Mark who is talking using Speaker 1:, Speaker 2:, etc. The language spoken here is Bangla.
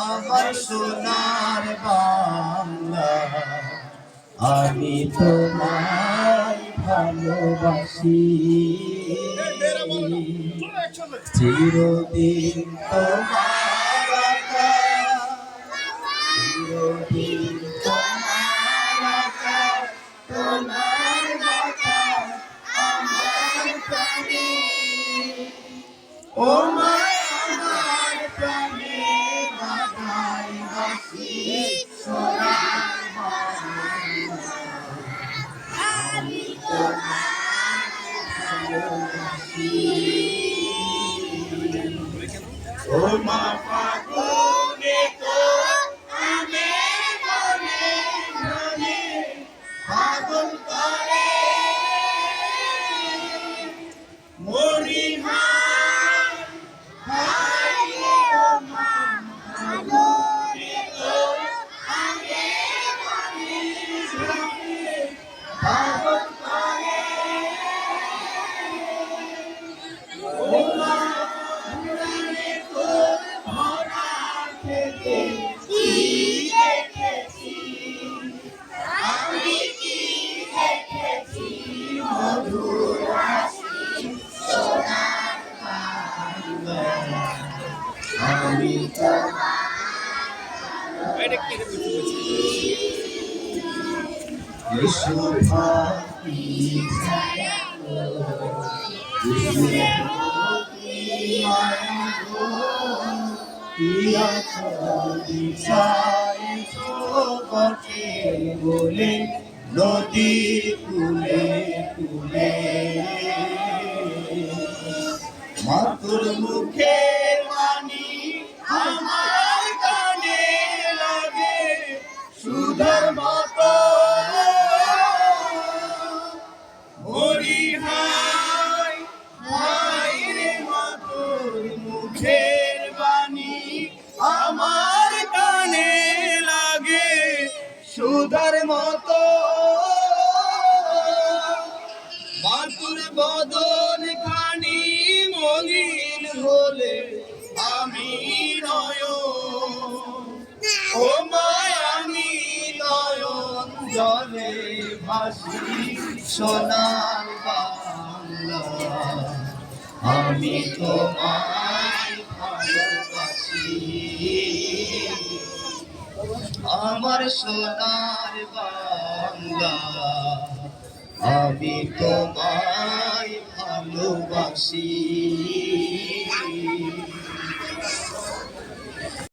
Speaker 1: আমার সোনার বাংলা, আমি তোমায় ভালোবাসি, চিরদিন তোমার আকাশ, চিরদিন তোমার আকাশ, তোমার বাতাস আমার প্রাণে, ও মা আমার প্রাণে বাধাই বাসি সোনার বাংলা, আমি তোমায় ভালোবাসি। ও মা ফাগুনে তো আমি মনে মনে পাগল করে মরি হায় হায় রে ও মা ফাগুনে তো আমি মনে মনে পাগল করে। ও মা ফুরানে তো ভরা থেকে কি দেখেছি, আমি কি দেখেছি মধুর হাসি সোনার বাংলা, আমি তোমায় শোভাকি ছায়া বলে নদীর কুলে কুলে, মাতুর মুখে পানি আমার কানে লাগে সুধার মতো, মরি হায় হায় রে মাতুর মুখের বাণী আমার কানে লাগে সুধার মতো, মাতুর বদন খানি মলিন হলে আমি নয়ন, ও মায় আমি নয়ন জলে ভাসি সোনার বাংলা, আমি তোমায় ভালোবাসি, আমার সোনার বাংলা, আমি তোমায় ভালোবাসি।